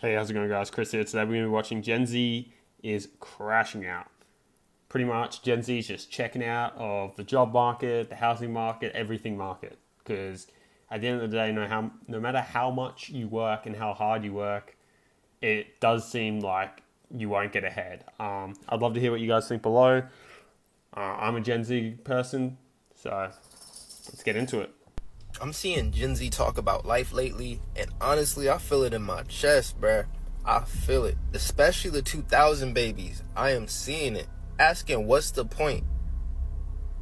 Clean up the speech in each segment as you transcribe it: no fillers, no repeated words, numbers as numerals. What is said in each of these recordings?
Hey, how's it going, guys? Chris here. Today we're going to be watching Gen Z is crashing out. Pretty much, Gen Z is just checking out of the job market, the housing market, everything market. Because at the end of the day, no matter how much you work and how hard you work, it does seem like you won't get ahead. I'd love to hear what you guys think below. I'm a Gen Z person, so let's get into it. I'm seeing Gen Z talk about life lately, and honestly, I feel it in my chest, bruh. I feel it. Especially the 2000 babies. I am seeing it. Asking, what's the point?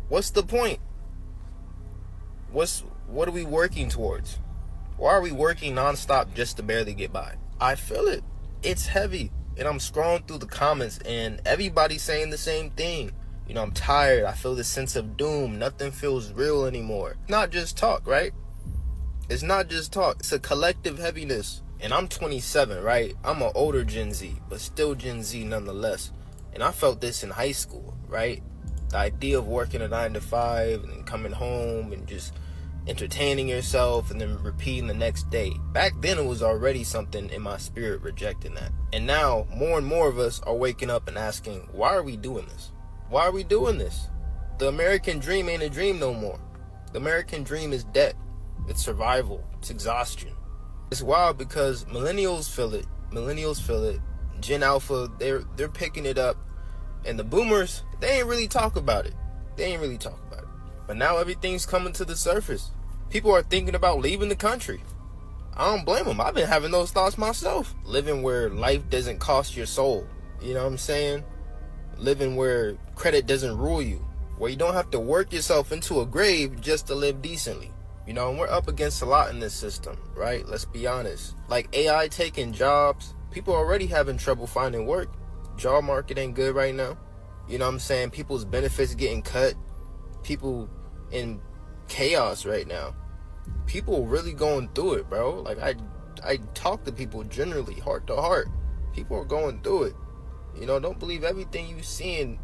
What's the point? What are we working towards? Why are we working nonstop just to barely get by? I feel it. It's heavy. And I'm scrolling through the comments, and everybody's saying the same thing. I'm tired. I feel this sense of doom. Nothing feels real anymore. Not just talk, right? It's not just talk. It's a collective heaviness. And I'm 27, right? I'm an older Gen Z, but still Gen Z nonetheless. And I felt this in high school, right? The idea of working a 9 to 5 and then coming home and just entertaining yourself and then repeating the next day. Back then, it was already something in my spirit rejecting that. And now, more and more of us are waking up and asking, why are we doing this? Why are we doing this? The American dream ain't a dream no more. The American dream is dead. It's survival. It's exhaustion. It's wild because millennials feel it. Gen Alpha, they're picking it up. And the boomers, they ain't really talk about it. But now everything's coming to the surface. People are thinking about leaving the country. I don't blame them. I've been having those thoughts myself. Living where life doesn't cost your soul. You know what I'm saying? Living where credit doesn't rule you, where you don't have to work yourself into a grave just to live decently. And we're up against a lot in this system, right? Let's be honest. Like AI taking jobs, people are already having trouble finding work. Job market ain't good right now. You know what I'm saying? People's benefits getting cut. People in chaos right now. People really going through it, bro. Like I talk to people generally, heart to heart. People are going through it. Don't believe everything you seeing.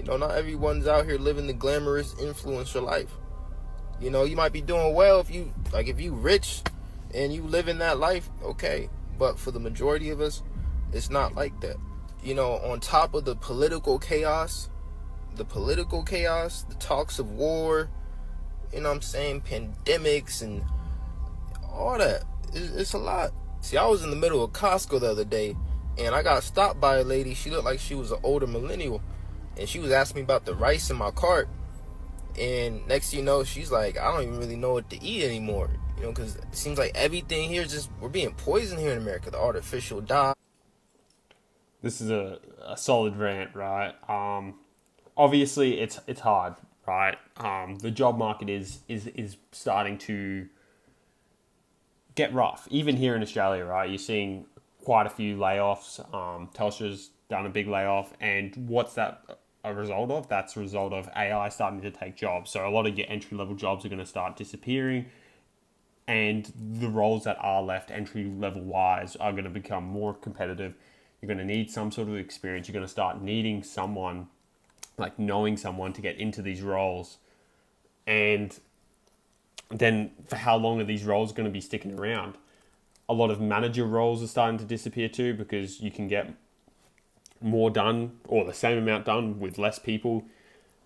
Not everyone's out here living the glamorous influencer life. You might be doing well if you rich and you live in that life, okay. But for the majority of us, it's not like that. On top of the political chaos, the talks of war, pandemics and all that. It's a lot. See, I was in the middle of Costco the other day, and I got stopped by a lady. She looked like she was an older millennial. And she was asking me about the rice in my cart. And next thing you know, she's like, I don't even really know what to eat anymore. Because it seems like everything here is just, we're being poisoned here in America. The artificial dye. This is a solid rant, right? Obviously, it's hard, right? The job market is starting to get rough. Even here in Australia, right? You're seeing quite a few layoffs. Telstra's done a big layoff, and what's that a result of? That's a result of AI starting to take jobs. So a lot of your entry-level jobs are going to start disappearing, and the roles that are left entry-level wise are going to become more competitive. You're going to need some sort of experience. You're going to start needing someone, like knowing someone to get into these roles. And then for how long are these roles going to be sticking around? A lot of manager roles are starting to disappear too, because you can get more done or the same amount done with less people.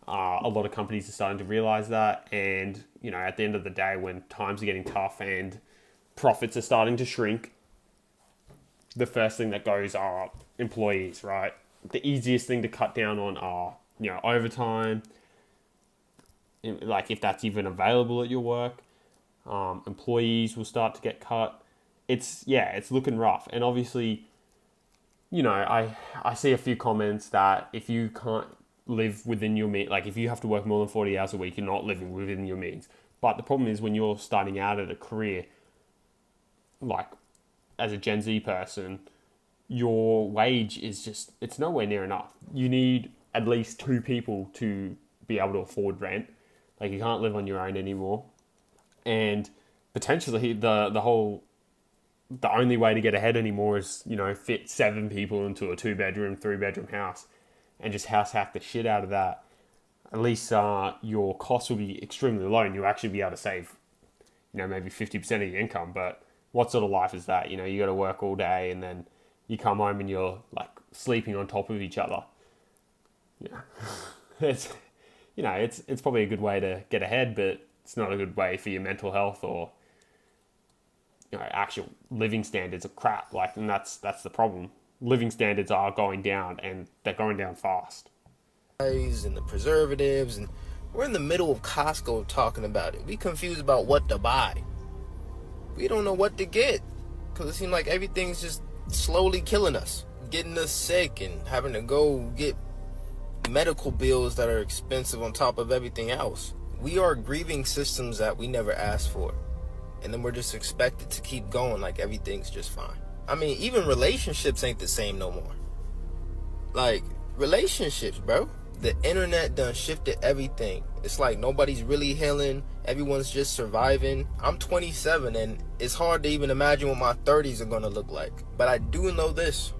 A lot of companies are starting to realize that. And, at the end of the day, when times are getting tough and profits are starting to shrink, the first thing that goes are employees, right? The easiest thing to cut down on are, overtime, like if that's even available at your work. Employees will start to get cut. It's looking rough. And obviously, I see a few comments that if you can't live within your means, like if you have to work more than 40 hours a week, you're not living within your means. But the problem is when you're starting out at a career, like as a Gen Z person, your wage is it's nowhere near enough. You need at least two people to be able to afford rent. Like you can't live on your own anymore. And potentially the only way to get ahead anymore is, fit 7 people into a 2-bedroom, 3-bedroom house and just house hack the shit out of that. At least your costs will be extremely low and you'll actually be able to save, maybe 50% of your income. But what sort of life is that? You got to work all day and then you come home and you're like sleeping on top of each other. Yeah, it's it's probably a good way to get ahead, but it's not a good way for your mental health or actual living standards are crap. Like, and that's the problem. Living standards are going down, and they're going down fast. And the preservatives, and we're in the middle of Costco talking about it. We confused about what to buy. We don't know what to get because it seems like everything's just slowly killing us, getting us sick, and having to go get medical bills that are expensive on top of everything else. We are grieving systems that we never asked for, and then we're just expected to keep going like everything's just fine. I mean, even relationships ain't the same no more. Like, relationships, bro. The internet done shifted everything. It's like nobody's really healing. Everyone's just surviving. I'm 27, and it's hard to even imagine what my 30s are gonna look like. But I do know this: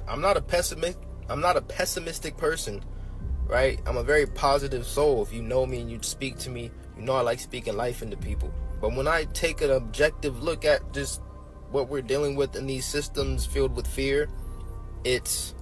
I'm not a pessimistic person, right? I'm a very positive soul. If you know me and you speak to me, you know I like speaking life into people. But when I take an objective look at just what we're dealing with in these systems filled with fear, it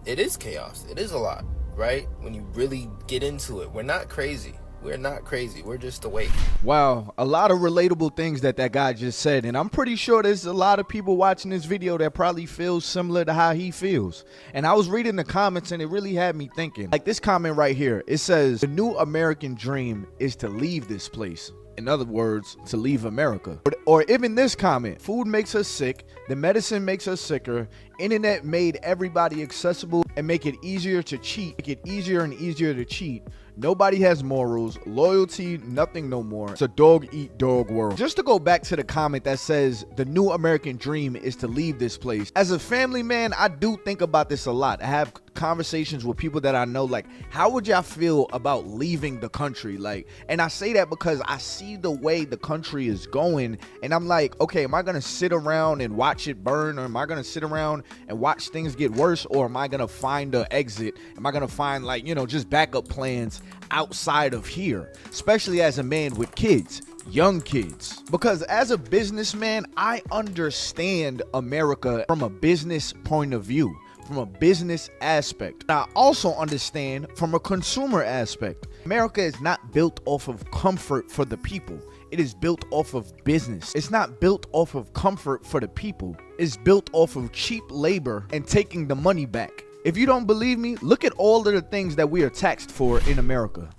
is chaos. It is a lot, right? When you really get into it, we're not crazy. We're not crazy. We're just awake. Wow, a lot of relatable things that guy just said, and I'm pretty sure there's a lot of people watching this video that probably feel similar to how he feels. And I was reading the comments, and it really had me thinking. Like this comment right here, it says, "The new American dream is to leave this place." In other words, to leave America. Or even this comment: "Food makes us sick, the medicine makes us sicker, internet made everybody accessible and make it easier to cheat, make it easier and easier to cheat. Nobody has morals, loyalty, nothing no more. It's a dog eat dog world." Just to go back to the comment that says the new American dream is to leave this place. As a family man, I do think about this a lot. I have conversations with people that I know, like, how would y'all feel about leaving the country? Like, and I say that because I see the way the country is going, and I'm like, okay, am I gonna sit around and watch it burn, or am I gonna sit around and watch things get worse, or am I gonna find an exit? Am I gonna find, like, just backup plans outside of here, especially as a man with kids, young kids? Because as a businessman, I understand America from a business point of view, from a business aspect. I also understand from a consumer aspect. America is not built off of comfort for the people. It is built off of business. It's not built off of comfort for the people. It's built off of cheap labor and taking the money back. If you don't believe me, look at all of the things that we are taxed for in America.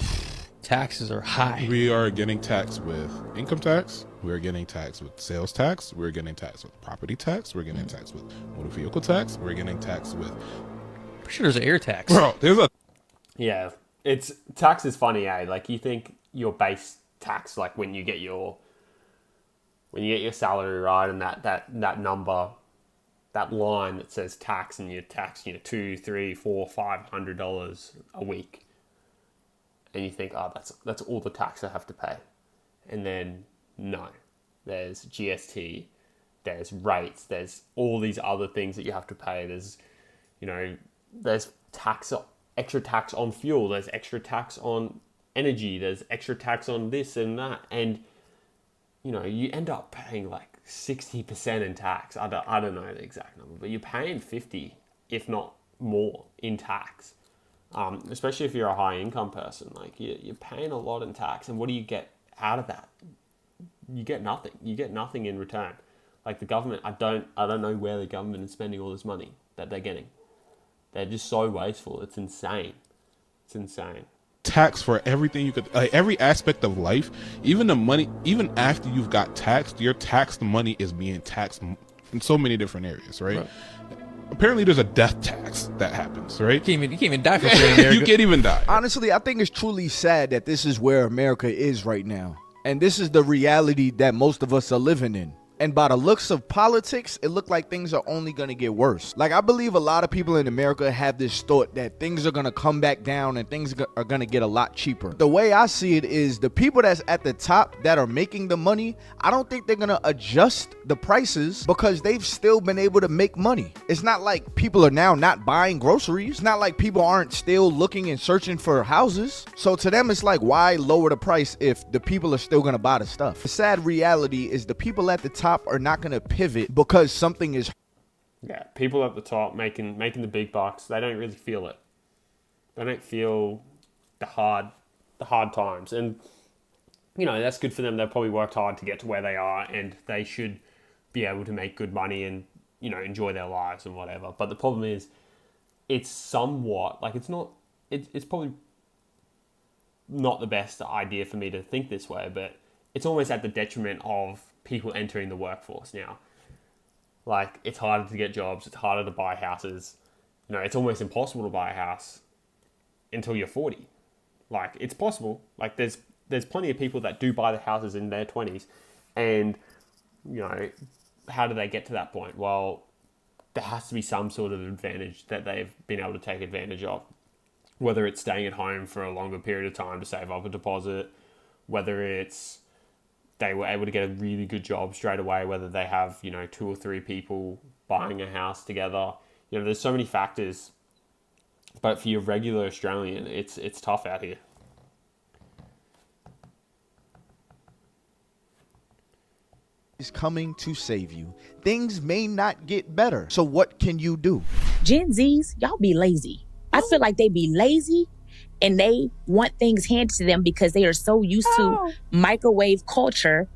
Taxes are high. We are getting taxed with income tax. We're getting taxed with sales tax. We're getting taxed with property tax. We're getting taxed with motor vehicle tax. We're getting taxed with... I'm sure there's an air tax. Bro, there's a... Yeah, it's tax is funny, eh? Like, you think your base tax, like when you get your salary, right, and that number, that line that says tax, and you're taxed, $200, $300, $400, $500 a week, and you think, oh, that's all the tax I have to pay. And then no, there's GST, there's rates, there's all these other things that you have to pay. There's there's extra tax on fuel, there's extra tax on energy, there's extra tax on this and that, and you end up paying like 60% in tax. I don't know the exact number, but you're paying 50, if not more, in tax. Especially if you're a high income person, like you're paying a lot in tax, and what do you get out of that? You get nothing. You get nothing in return. Like the government, I don't know where the government is spending all this money that they're getting. They're just so wasteful. It's insane. It's insane. Tax for everything you could, like every aspect of life, even the money, even after you've got taxed, your taxed money is being taxed in so many different areas, right? Apparently there's a death tax that happens, right? You can't even die for free in America. You can't even die. Honestly, I think it's truly sad that this is where America is right now. And this is the reality that most of us are living in. And by the looks of politics, it looked like things are only going to get worse. Like, I believe a lot of people in America have this thought that things are going to come back down and things are going to get a lot cheaper. The way I see it is the people that's at the top that are making the money, I don't think they're going to adjust the prices because they've still been able to make money. It's not like people are now not buying groceries. It's not like people aren't still looking and searching for houses. So to them, it's like, why lower the price if the people are still going to buy the stuff? The sad reality is the people at the top are not going to pivot because something is Yeah, people at the top making the big bucks, they don't really feel it. They don't feel the hard times. And that's good for them. They've probably worked hard to get to where they are, and they should be able to make good money and, enjoy their lives and whatever. But the problem is, it's somewhat, like, it's probably not the best idea for me to think this way, but it's almost at the detriment of people entering the workforce now. Like, it's harder to get jobs, it's harder to buy houses. It's almost impossible to buy a house until you're 40. Like, it's possible. Like, there's plenty of people that do buy the houses in their 20s, and how do they get to that point? Well, there has to be some sort of advantage that they've been able to take advantage of, whether it's staying at home for a longer period of time to save up a deposit, whether it's they were able to get a really good job straight away, whether they have 2 or 3 people buying a house together. There's so many factors, but for your regular Australian, it's tough out here. Is coming to save you. Things may not get better. So what can you do? Gen Zs, y'all be lazy. I feel like they be lazy and they want things handed to them because they are so used to microwave culture.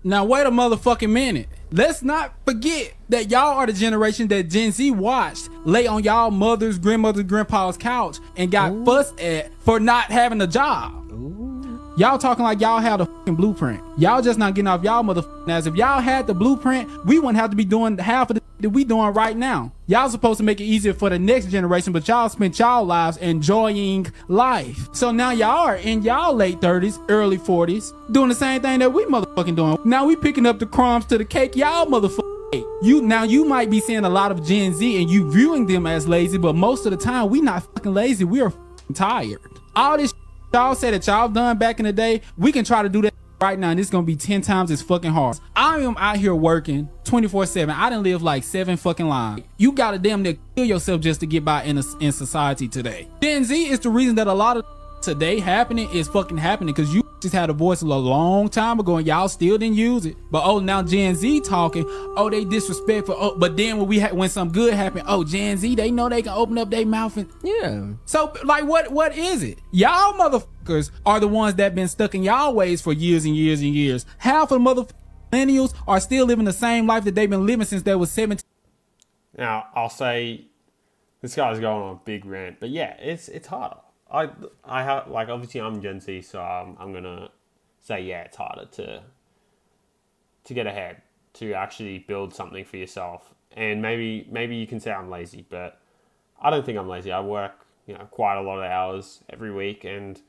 Now, wait a motherfucking minute. Let's not forget that y'all are the generation that Gen Z watched lay on y'all mother's, grandmother's, grandpa's couch and got fussed at for not having a job. Y'all talking like y'all had a fucking blueprint. Y'all just not getting off y'all motherfucking ass. If y'all had the blueprint, we wouldn't have to be doing half of the that we doing right now. Y'all supposed to make it easier for the next generation, but y'all spent y'all lives enjoying life. So now y'all are in y'all late 30s, early 40s, doing the same thing that we motherfucking doing. Now we picking up the crumbs to the cake y'all motherfucking ate. You might be seeing a lot of Gen Z and you viewing them as lazy, but most of the time we not fucking lazy. We are fucking tired. All this y'all said that y'all done back in the day, we can try to do that right now, and it's gonna be 10 times as fucking hard. I am out here working 24/7. I done live like 7 fucking lives. You gotta damn near kill yourself just to get by in society today. Gen Z is the reason that a lot of today happening is fucking happening, because you just had a voice a long time ago and y'all still didn't use it. But now Gen Z talking, they disrespectful. But then when some good happened, Gen Z, they know they can open up their mouth and So like what is it? Y'all motherfuckers are the ones that been stuck in y'all ways for years and years and years. Half of the millennials are still living the same life that they've been living since they was 17. Now, I'll say this guy's going on a big rant, but yeah, it's harder. I have, like, obviously I'm Gen Z, so I'm gonna say it's harder to get ahead, to actually build something for yourself. And maybe you can say I'm lazy, but I don't think I'm lazy. I work quite a lot of hours every week, and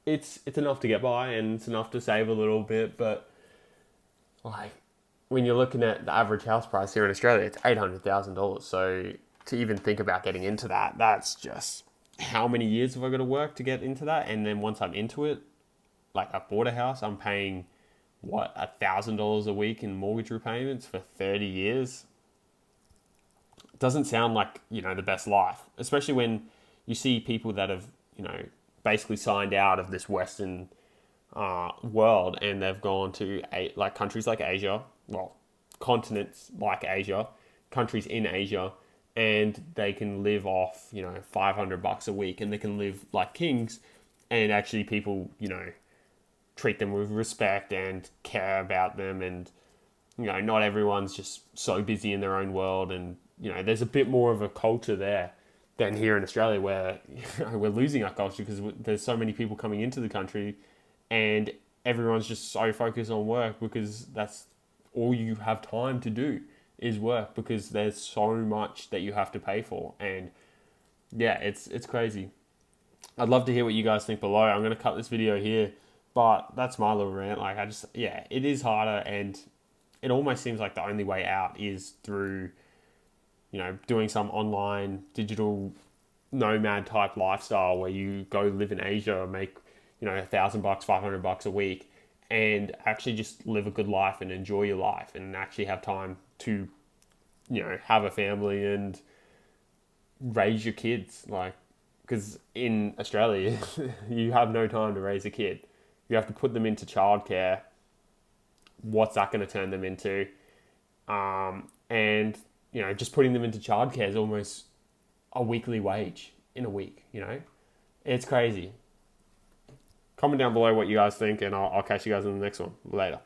it's enough to get by, and it's enough to save a little bit. But like, when you're looking at the average house price here in Australia, it's $800,000. So to even think about getting into that, that's just, how many years have I got to work to get into that? And then once I'm into it, like, I bought a house, I'm paying $1,000 a week in mortgage repayments for 30 years. It doesn't sound like the best life, especially when you see people that have basically signed out of this Western world, and they've gone to like countries like Asia, well, continents like Asia, countries in Asia, and they can live off, $500 a week, and they can live like kings, and actually people, treat them with respect and care about them, and, not everyone's just so busy in their own world, and, there's a bit more of a culture there than here in Australia, where we're losing our culture because there's so many people coming into the country, and everyone's just so focused on work, because that's all you have time to do is work, because there's so much that you have to pay for. And yeah, it's crazy. I'd love to hear what you guys think below. I'm going to cut this video here, but that's my little rant. Like, it is harder, and it almost seems like the only way out is through, doing some online digital nomad type lifestyle where you go live in Asia and make, $1,000, $500 a week, and actually just live a good life and enjoy your life, and actually have time to, have a family and raise your kids. Like, because in Australia, you have no time to raise a kid. You have to put them into childcare. What's that going to turn them into? And just putting them into childcare is almost a weekly wage in a week, It's crazy. Comment down below what you guys think, and I'll catch you guys in the next one. Later.